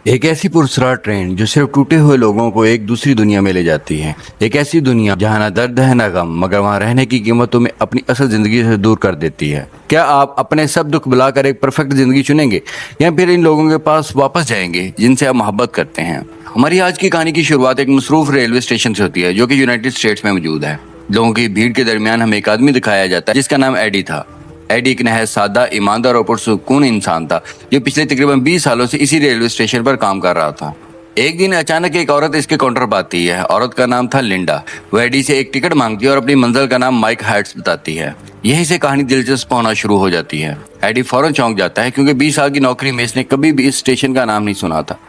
एक ऐसी पुरस्कार ट्रेन जो सिर्फ टूटे हुए लोगों को एक दूसरी दुनिया में ले जाती है। एक ऐसी दुनिया जहां ना दर्द है ना गम, मगर वहां रहने की कीमत तुम्हें अपनी असल जिंदगी से दूर कर देती है। क्या आप अपने सब दुख भुलाकर एक परफेक्ट जिंदगी चुनेंगे या फिर इन लोगों के पास वापस जाएंगे जिनसे आप मोहब्बत करते हैं? हमारी आज की कहानी की शुरुआत एक मसरूफ रेलवे स्टेशन से होती है जो कि यूनाइटेड स्टेट्स में मौजूद है। लोगों की भीड़ के दरमियान हमें एक आदमी दिखाया जाता है जिसका नाम एडी था। एडी एक नहायत सादा, ईमानदार और पुरसुकून इंसान था जो पिछले तकरीबन 20 सालों से इसी रेलवे स्टेशन पर काम कर रहा था। एक दिन अचानक एक औरत इसके काउंटर पर आती है। औरत का नाम था लिंडा। वो एडी से एक टिकट मांगती है और अपनी मंजिल का नाम माइक हाइट्स बताती है। यहीं से कहानी दिलचस्प होना शुरू हो जाती है। एडी फौरन चौंक जाता है क्योंकि 20 साल की नौकरी में इसने कभी भी इस स्टेशन का नाम नहीं सुना था।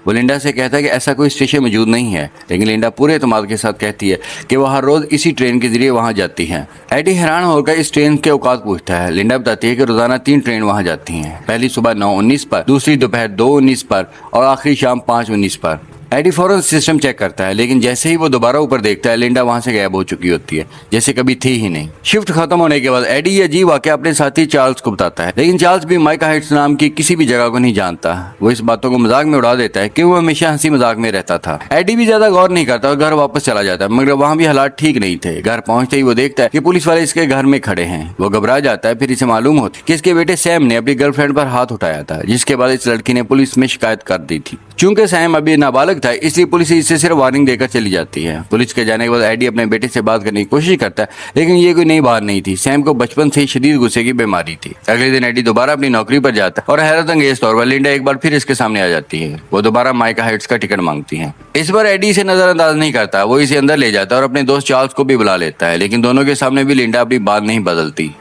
वो लिंडा से कहता है कि ऐसा कोई स्टेशन मौजूद नहीं है, लेकिन लिंडा पूरे एतमाद के साथ कहती है कि वह हर रोज इसी ट्रेन के जरिए वहां जाती है। एडी हैरान होकर इस ट्रेन के औकात पूछता है। लिंडा बताती है कि रोजाना 3 ट्रेन वहां जाती हैं। पहली सुबह 9:19 पर, दूसरी दोपहर 2:19 पर और आखिरी शाम 5:19 पर। एडी फौरन सिस्टम चेक करता है, लेकिन जैसे ही वो दोबारा ऊपर देखता है लिंडा वहां से गायब हो चुकी होती है, जैसे कभी थी ही नहीं। शिफ्ट खत्म होने के बाद एडी ये अजीब वाकया अपने साथी चार्ल्स को बताता है, लेकिन चार्ल्स भी माइक हाइट्स नाम की किसी भी जगह को नहीं जानता। वो इस बातों को मजाक में उड़ा देता है कि वो हमेशा हंसी मजाक में रहता था। एडी भी ज्यादा गौर नहीं करता और घर वापस चला जाता है, मगर वहां भी हालात ठीक नहीं थे। घर पहुंचते ही वो देखता है कि पुलिस वाले इसके घर में खड़े हैं। वो घबरा जाता है। फिर इसे मालूम होता है कि इसके बेटे सैम ने अपनी गर्लफ्रेंड पर हाथ उठाया था, जिसके बाद इस लड़की ने पुलिस में शिकायत कर दी थी। चूंकि सैम अभी नाबालिग था, इसलिए पुलिस इसे सिर्फ वार्निंग देकर चली जाती है। पुलिस के जाने के बाद एडी अपने बेटे से बात करने की कोशिश करता है, लेकिन ये कोई नई बात नहीं थी। सैम को बचपन से ही शदीद गुस्से की बीमारी थी। अगले दिन एडी दोबारा अपनी नौकरी पर जाता है और हैरत अंगेज तौर पर लिंडा एक बार फिर इसके सामने आ जाती है। वो दोबारा माइका हाइट्स का टिकट मांगती है। इस बार एडी इसे नजरअंदाज नहीं करता। वो इसे अंदर ले जाता है और अपने दोस्त चार्ल्स को भी बुला लेता है, लेकिन दोनों के सामने भी लिंडा अपनी बात नहीं बदलती।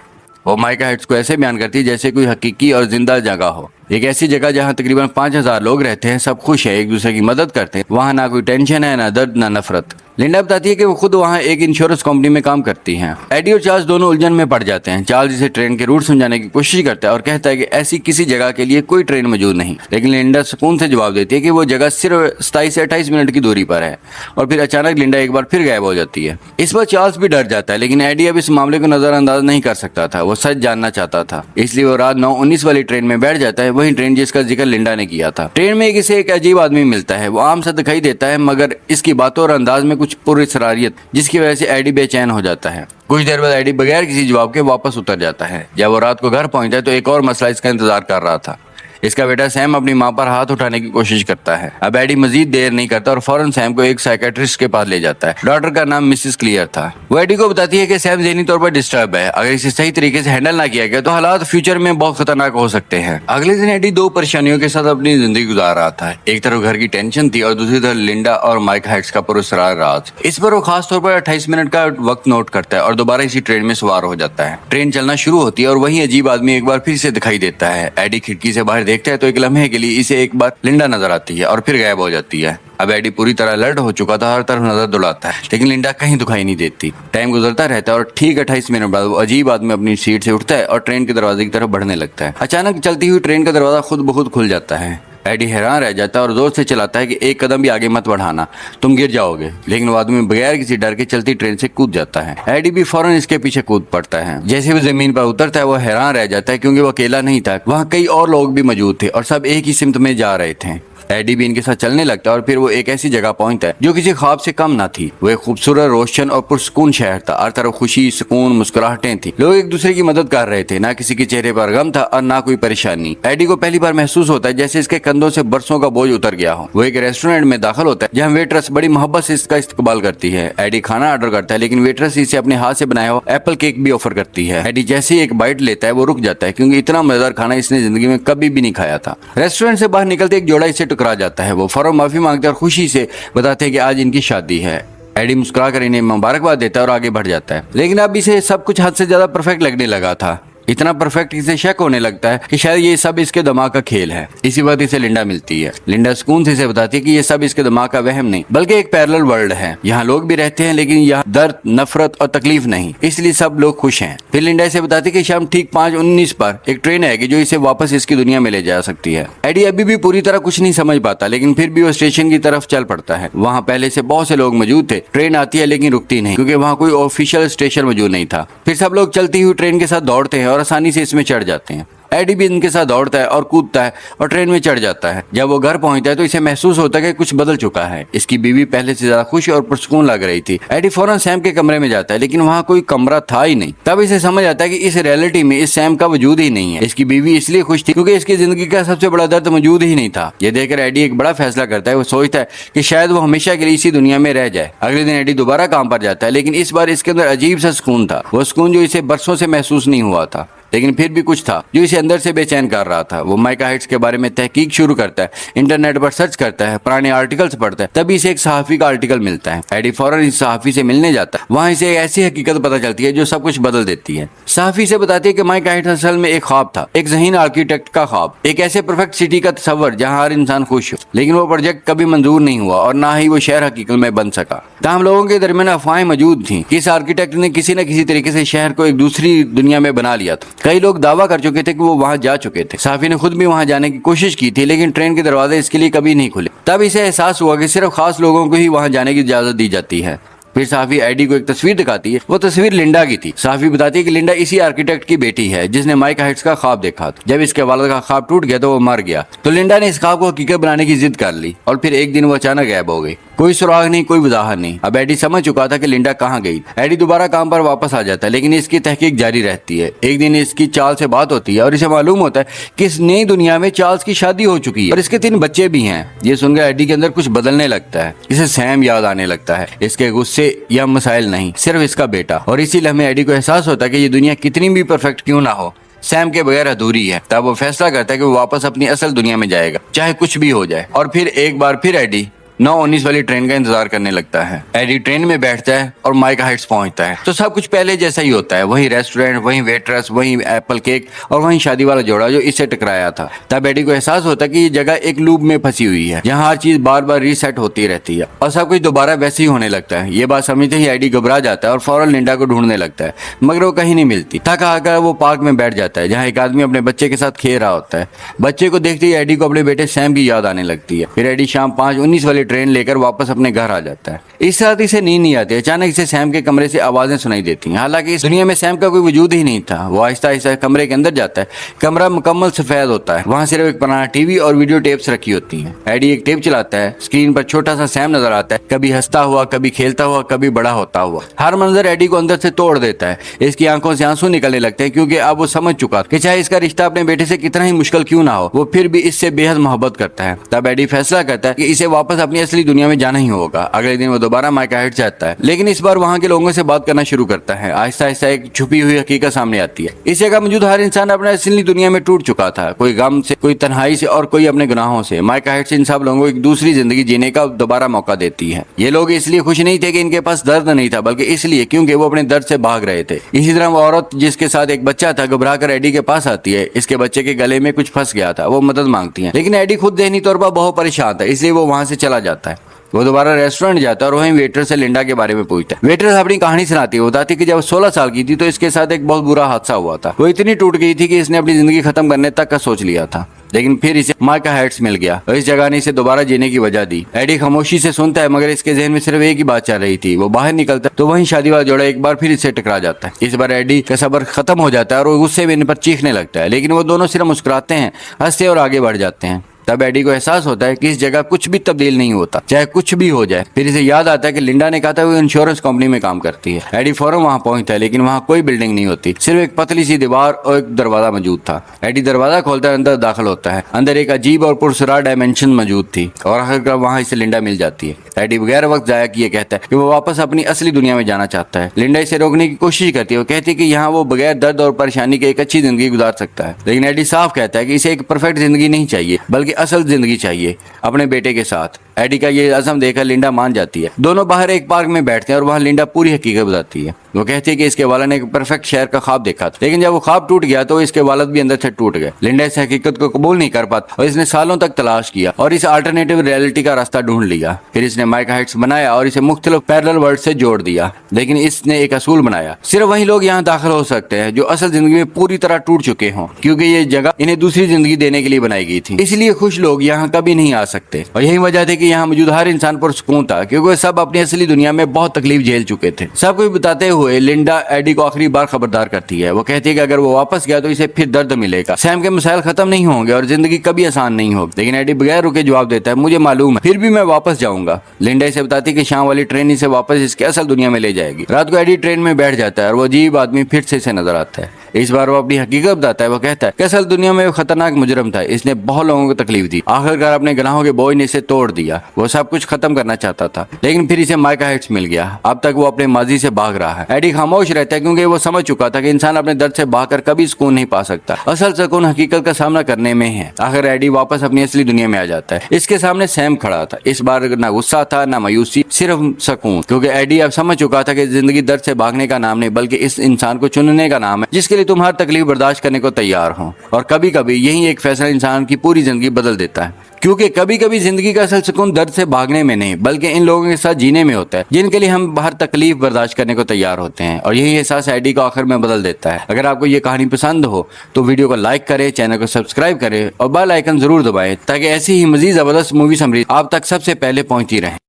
वो माइका हाइट्स को ऐसे बयान करती है जैसे कोई हकीकी और जिंदा जगह हो। एक ऐसी जगह जहाँ तकरीबन 5000 लोग रहते हैं, सब खुश है, एक दूसरे की मदद करते हैं। वहाँ ना कोई टेंशन है, ना दर्द, ना नफरत। लिंडा बताती है कि वो खुद वहाँ एक इंश्योरेंस कंपनी में काम करती हैं। एडी और चार्ल्स दोनों उलझन में पड़ जाते हैं। चार्ल्स इसे ट्रेन के रूट समझाने की कोशिश करता है और कहता है कि ऐसी किसी जगह के लिए कोई ट्रेन मौजूद नहीं, लेकिन लिंडा सुकून से जवाब देती है कि वो जगह सिर्फ 27 से 28 मिनट की दूरी पर है। और फिर अचानक लिंडा एक बार फिर गायब हो जाती है। इस पर चार्ल्स भी डर जाता है, लेकिन एडी अब इस मामले को नजरअंदाज नहीं कर सकता था। वो सच जानना चाहता था, इसलिए वो रात 9:19 वाली ट्रेन में बैठ जाता है, वही ट्रेन जिसका जिक्र लिंडा ने किया था। ट्रेन में इसे एक अजीब आदमी मिलता है। वो आम सा दिखाई देता है, मगर इसकी बातों और अंदाज में कुछ पुरअसरारियत, जिसकी वजह से एडी बेचैन हो जाता है। कुछ देर बाद एडी बगैर किसी जवाब के वापस उतर जाता है। जब वो रात को घर पहुंचता है तो एक और मसला इसका इंतजार कर रहा था। इसका बेटा सैम अपनी मां पर हाथ उठाने की कोशिश करता है। अब एडी मजीद देर नहीं करता और फौरन सैम को एक साइकेट्रिस्ट के पास ले जाता है। डॉक्टर का नाम मिसेस क्लियर था। वो एडी को बताती है कि सैम ज़हनी तौर पर डिस्टर्ब है। अगर इसे सही तरीके से हैंडल ना किया गया तो हालात फ्यूचर में बहुत खतरनाक हो सकते हैं। अगले दिन एडी 2 परेशानियों के साथ अपनी जिंदगी गुजार रहा था। एक तरफ घर की टेंशन थी और दूसरी तरफ लिंडा और माइक हाइट्स का पुरअसरार राज। इस पर वो खास तौर पर 28 मिनट का वक्त नोट करता है और दोबारा इसी ट्रेन में सवार हो जाता है। ट्रेन चलना शुरू होती है और वही अजीब आदमी एक बार फिर से दिखाई देता है। एडी खिड़की से बाहर देखता है तो एक लम्हे के लिए इसे एक बार लिंडा नजर आती है और फिर गायब हो जाती है। अब एडी पूरी तरह अलर्ट हो चुका था, हर तरफ नजर दौड़ाता है, लेकिन लिंडा कहीं दिखाई नहीं देती। टाइम गुजरता रहता है और ठीक 28 मिनट बाद वो अजीब आदमी अपनी सीट से उठता है और ट्रेन के दरवाजे की तरफ बढ़ने लगता है। अचानक चलती हुई ट्रेन का दरवाजा खुद ब खुद खुल जाता है। एडी हैरान रह जाता है और जोर से चिल्लाता है कि एक कदम भी आगे मत बढ़ाना, तुम गिर जाओगे। लेकिन वो आदमी बगैर किसी डर के चलती ट्रेन से कूद जाता है। एडी भी फौरन इसके पीछे कूद पड़ता है। जैसे वो जमीन पर उतरता है वो हैरान रह जाता है, क्योंकि वो अकेला नहीं था, वहाँ कई और लोग भी मौजूद थे और सब एक ही सिमत में जा रहे थे। एडी भी इनके साथ चलने लगता है और फिर वो एक ऐसी जगह पहुंचता है जो किसी ख्वाब से कम ना थी। वो एक खूबसूरत, रोशन और पुरसुकून शहर था। हर तरफ खुशी, सुकून, मुस्कुराहटें थी। लोग एक दूसरे की मदद कर रहे थे। ना किसी के चेहरे पर गम था और ना कोई परेशानी। एडी को पहली बार महसूस होता है जैसे इसके कंधों से बरसों का बोझ उतर गया हो। वो एक रेस्टोरेंट में दाखिल होता है जहाँ वेट्रेस बड़ी मोहब्बत से इसका इस्तकबाल करती है। एडी खाना ऑर्डर करता है, लेकिन वेट्रेस इसे अपने हाथ से बनाया हुआ एप्पल केक भी ऑफर करती है। एडी जैसे ही एक बाइट लेता है वो रुक जाता है, क्योंकि इतना मजेदार खाना इसने जिंदगी में कभी भी नहीं खाया था। रेस्टोरेंट से बाहर निकलते एक जोड़ा इसे टकरा जाता है। वो फौरन माफी मांगते हैं और खुशी से बताते हैं कि आज इनकी शादी है। एडी मुस्कुराकर इन्हें मुबारकबाद देता है और आगे बढ़ जाता है, लेकिन अब इसे सब कुछ हद से ज्यादा परफेक्ट लगने लगा था। इतना परफेक्ट इसे शक होने लगता है कि शायद ये सब इसके दिमाग का खेल है। इसी वक्त इसे लिंडा मिलती है। लिंडा सुकून से इसे बताती है कि ये सब इसके दिमाग का वहम नहीं, बल्कि एक पैरेलल वर्ल्ड है। यहाँ लोग भी रहते हैं, लेकिन यहाँ दर्द, नफरत और तकलीफ नहीं, इसलिए सब लोग खुश हैं। फिर लिंडा इसे बताती है कि शाम ठीक 5:19 पर एक ट्रेन आएगी जो इसे वापस इसकी दुनिया में ले जा सकती है। एडी अभी भी पूरी तरह कुछ नहीं समझ पाता, लेकिन फिर भी वो स्टेशन की तरफ चल पड़ता है। वहाँ पहले से बहुत से लोग मौजूद थे। ट्रेन आती है लेकिन रुकती नहीं, क्योंकि वहाँ कोई ऑफिशियल स्टेशन मौजूद नहीं था। फिर सब लोग चलती हुई ट्रेन के साथ दौड़ते हैं और आसानी से इसमें चढ़ जाते हैं। एडी भी इनके साथ दौड़ता है और कूदता है और ट्रेन में चढ़ जाता है। जब वो घर पहुंचता है तो इसे महसूस होता है कि कुछ बदल चुका है। इसकी बीवी पहले से ज्यादा खुश और पुरसुकून लग रही थी। एडी फौरन सैम के कमरे में जाता है, लेकिन वहाँ कोई कमरा था ही नहीं। तब इसे समझ आता है कि इस रियलिटी में इस सैम का वजूद ही नहीं है। इसकी बीवी इसलिए खुश थी क्योंकि इसकी जिंदगी का सबसे बड़ा दर्द मौजूद ही नहीं था। ये देखकर एडी एक बड़ा फैसला करता है। वो सोचता है कि शायद वो हमेशा के लिए इसी दुनिया में रह जाए। अगले दिन एडी दोबारा काम पर जाता है, लेकिन इस बार इसके अंदर अजीब सा सुकून था। वो सुकून जो इसे बरसों से महसूस नहीं हुआ था, लेकिन फिर भी कुछ था जो इसे अंदर से बेचैन कर रहा था। वो माइका हाइट्स के बारे में तहकीक शुरू करता है, इंटरनेट पर सर्च करता है, पुराने आर्टिकल्स पढ़ता है। तभी इसे एक सहाफी का आर्टिकल मिलता है। एडी फौरन इस सहाफी से मिलने जाता है। वहाँ इसे एक ऐसी हकीकत पता चलती है जो सब कुछ बदल देती है। सहाफी से बताती है कि माइका हाइट्स असल में एक ख्वाब था, एक ज़हीन आर्किटेक्ट का ख्वाब, एक ऐसे परफेक्ट सिटी का तस्वर जहाँ हर इंसान खुश हो। लेकिन वो प्रोजेक्ट कभी मंजूर नहीं हुआ और ना ही वो शहर हकीकत में बन सका। तमाम लोगों के दरमियान अफवाहें मौजूद थी कि इस आर्किटेक्ट ने किसी न किसी तरीके से शहर को एक दूसरी दुनिया में बना लिया था। कई लोग दावा कर चुके थे कि वो वहां जा चुके थे। साफी ने खुद भी वहां जाने की कोशिश की थी, लेकिन ट्रेन के दरवाजे इसके लिए कभी नहीं खुले। तब इसे एहसास हुआ कि सिर्फ खास लोगों को ही वहां जाने की इजाजत दी जाती है। फिर साफी एडी को एक तस्वीर दिखाती है। वो तस्वीर लिंडा की थी। साफी बताती है कि लिंडा इसी आर्किटेक्ट की बेटी है जिसने माइका हाइट्स का ख्वाब देखा था। जब इसके वालिद का ख्वाब टूट गया तो वो मर गया। तो लिंडा ने इस ख्वाब को हकीकत बनाने की जिद कर ली और फिर एक दिन वो अचानक गायब हो गई। कोई सुराग नहीं, कोई वजाहत नहीं। अब एडी समझ चुका था कि लिंडा कहाँ गई। एडी दोबारा काम पर वापस आ जाता है, लेकिन इसकी तहकीक जारी रहती है। एक दिन इसकी चार्ल्स से बात होती है और इसे मालूम होता है कि इस नई दुनिया में चार्ल्स की शादी हो चुकी है और इसके 3 बच्चे भी हैं। ये सुनकर एडी के अंदर कुछ बदलने लगता है। इसे सैम याद आने लगता है, इसके गुस्से या मसाइल नहीं, सिर्फ इसका बेटा। और इसी लम्हे एडी को एहसास होता है कि ये दुनिया कितनी भी परफेक्ट क्यों ना हो, सैम के बगैर अधूरी है। तब वो फैसला करता है कि वो वापस अपनी असल दुनिया में जाएगा, चाहे कुछ भी हो जाए। और फिर एक बार फिर एडी 9:19 वाली ट्रेन का इंतजार करने लगता है। एडी ट्रेन में बैठता है और माइका हाइट्स पहुंचता है तो सब कुछ पहले जैसा ही होता है। वही रेस्टोरेंट, वही वेट्रेस, वही एप्पल केक और वही शादी वाला जोड़ा जो इससे टकराया था। तब एडी को एहसास होता है कि ये जगह एक लूप में फंसी हुई है, जहाँ हर चीज बार बार रीसेट होती रहती है और सब कुछ दोबारा वैसे ही होने लगता है। ये बात समझते ही एडी घबरा जाता है और फौरन लिंडा को ढूंढने लगता है, मगर वो कहीं नहीं मिलती। थक हार वो पार्क में बैठ जाता है, जहाँ एक आदमी अपने बच्चे के साथ खेल रहा होता है। बच्चे को देखते ही एडी को अपने बेटे सैम की याद आने लगती है। फिर एडी शाम 5:19 वाली ट्रेन लेकर वापस अपने घर आ जाता है। इस रात इसे नींद नहीं आती। अचानक इसे सैम के कमरे से आवाजें सुनाई देती हैं। हालांकि इस दुनिया में सैम का कोई वजूद ही नहीं था। वो आहिस्ता आहिस्ता कमरे के अंदर जाता है। कमरा मुकम्मल सफेद होता है। वहाँ सिर्फ एक पुराना टीवी और वीडियो टेप्स रखी होती हैं। एडी एक टेप चलाता है। स्क्रीन पर छोटा सा सैम नजर आता है, कभी हंसता हुआ, कभी खेलता हुआ, कभी बड़ा होता हुआ। हर मंजर एडी को अंदर से तोड़ देता है। इसकी आंखों से आंसू निकलने लगते हैं, क्योंकि अब वो समझ चुका कि चाहे इसका रिश्ता अपने बेटे से कितना ही मुश्किल क्यों ना हो, वो फिर भी इससे बेहद मोहब्बत करता है। तब एडी फैसला करता है कि इसे वापस अपनी असली दुनिया में जाना ही होगा। अगले दिन वो दोबारा माइका हाइट्स जाता है, लेकिन इस बार वहाँ के लोगों से बात करना शुरू करता है। आहिस्ता आहिस्ता एक छुपी हुई हकीकत सामने आती है। इस जगह मौजूद हर इंसान अपने असली दुनिया में टूट चुका था, कोई गम से, कोई तन्हाई से और कोई अपने गुनाहों से। माइका हाइट्स इन सब लोगों को एक दूसरी जिंदगी जीने का दोबारा मौका देती है। ये लोग इसलिए खुश नहीं थे कि इनके पास दर्द नहीं था, बल्कि इसलिए क्योंकि वो अपने दर्द से भाग रहे थे। इसी तरह वो औरत जिसके साथ एक बच्चा था घबरा कर एडी के पास आती है। इसके बच्चे के गले में कुछ फंस गया था। वो मदद मांगती है, लेकिन एडी खुद ज़हनी तौर पर बहुत परेशान था, इसलिए वो वहां से चला जाता है। वो दोबारा रेस्टोरेंट जाता है और वहीं वेटर से लिंडा के बारे में पूछता है। वेटर अपनी कहानी सुनाती है। बताती है कि जब 16 साल की थी तो इसके साथ एक बहुत बुरा हादसा हुआ था। वो इतनी टूट गई थी कि इसने अपनी जिंदगी खत्म करने तक का सोच लिया था, लेकिन फिर इसे माइका हाइट्स मिल गया और इस जगह ने इसे दोबारा जीने की वजह दी। एडी खामोशी से सुनता है, मगर इसके जहन में सिर्फ एक ही बात चल रही थी। वो बाहर निकलता है तो वहीं शादी वाला जोड़ा एक बार फिर इससे टकरा जाता है। इस बार एडी का सब्र खत्म हो जाता है और वो गुस्से में इन पर चीखने लगता है, लेकिन वो दोनों सिर्फ मुस्कुराते हैं, हंसते और आगे बढ़ जाते हैं। तब एडी को एहसास होता है कि इस जगह कुछ भी तब्दील नहीं होता, चाहे कुछ भी हो जाए। फिर इसे याद आता है कि लिंडा ने कहा था वो इंश्योरेंस कंपनी में काम करती है। एडी फौरन वहां पहुंचता है, लेकिन वहां कोई बिल्डिंग नहीं होती, सिर्फ एक पतली सी दीवार और एक दरवाजा मौजूद था। एडी दरवाजा खोलता है, अंदर दाखिल होता है। अंदर एक अजीब और पुरसरार डायमेंशन मौजूद थी और आखिरकार वहां इसे लिंडा मिल जाती है। एडी बगैर वक्त जाया किए कहता है कि वो वापस अपनी असली दुनिया में जाना चाहता है। लिंडा इसे रोकने की कोशिश करती है। वो कहती है कि यहाँ वो बगैर दर्द और परेशानी के एक अच्छी जिंदगी गुजार सकता है, लेकिन एडी साफ कहता है कि इसे एक परफेक्ट जिंदगी नहीं चाहिए, बल्कि असल जिंदगी चाहिए अपने बेटे के साथ। एडी का ये अज़म देखकर लिंडा मान जाती है। दोनों बाहर एक पार्क में बैठते हैं और वहाँ लिंडा पूरी हकीकत बताती है। वो कहती है कि इसके वालिद ने एक परफेक्ट शहर का ख्वाब देखा था, लेकिन जब वो ख्वाब टूट गया तो इसके वालिद भी अंदर से टूट गए। लिंडा इस हकीकत को कबूल नहीं कर पाता और इसने सालों तक तलाश किया और इस अल्टरनेटिव रियलिटी का रास्ता ढूंढ लिया। फिर इसने माइका हाइट्स बनाया और इसे मुख्तलिफ पैरेलल वर्ल्ड से जोड़ दिया, लेकिन इसने एक असूल बनाया, सिर्फ वही लोग यहाँ दाखिल हो सकते हैं जो असल जिंदगी में पूरी तरह टूट चुके हों, क्योंकि ये जगह इन्हें दूसरी जिंदगी देने के लिए बनाई गई थी। इसलिए खुश लोग यहाँ कभी नहीं आ सकते और यही वजह थी कि यहाँ मौजूद हर इंसान पर सुकून था, क्योंकि सब अपनी असली दुनिया में बहुत तकलीफ झेल चुके थे। सब कुछ बताते हुए लिंडा एडी को आखिरी बार खबरदार करती है। वो कहती है कि अगर वो वापस गया तो इसे फिर दर्द मिलेगा, सैम के मसाइल खत्म नहीं होंगे और जिंदगी कभी आसान नहीं होगी। लेकिन एडी बगैर रुके जवाब देता है, मुझे मालूम है, फिर भी मैं वापस जाऊंगा। लिंडा इसे बताती है कि शाम वाली ट्रेन इसे वापस इसके असल दुनिया में ले जाएगी। रात को एडी ट्रेन में बैठ जाता है और वो अजीब आदमी फिर से इसे नजर आता है। इस बार वो अपनी हकीकत बताता है। वो कहता है कि असल दुनिया में वो खतरनाक मुजरम था, इसने बहुत लोगों को तकलीफ दी, आखिरकार अपने गुनाहों के बोझ ने इसे तोड़ दिया। वो सब कुछ खत्म करना चाहता था, लेकिन फिर इसे माइका हिट्स मिल गया। अब तक वो अपने माजी से भाग रहा है। एडी खामोश रहता है, क्योंकि वो समझ चुका था कि इंसान अपने दर्द से भागकर कभी सुकून नहीं पा सकता। असल सुकून हकीकत का सामना करने में है। आखिर एडी वापस अपनी असली दुनिया में आ जाता है। इसके सामने सैम खड़ा था। इस बार ना गुस्सा था ना मायूसी, सिर्फ सुकून, क्योंकि एडी अब समझ चुका था कि जिंदगी दर्द से भागने का नाम नहीं, बल्कि इस इंसान को चुनने का नाम है जिसके लिए तुम हर तकलीफ बर्दाश्त करने को तैयार हो। और कभी कभी यही एक फैसला इंसान की पूरी जिंदगी बदल देता है, क्योंकि कभी कभी जिंदगी का असल सुकून दर्द से भागने में नहीं, बल्कि इन लोगों के साथ जीने में होता है जिनके लिए हम हर तकलीफ बर्दाश्त करने को तैयार होते हैं। और यही एहसास एडी को आखिर में बदल देता है। अगर आपको ये कहानी पसंद हो तो वीडियो को लाइक करें, चैनल को सब्सक्राइब करें और बेल आइकन जरूर दबाएं, ताकि ऐसी ही मजीद जबरदस्त मूवी समरी आप तक सबसे पहले पहुंचती रहे।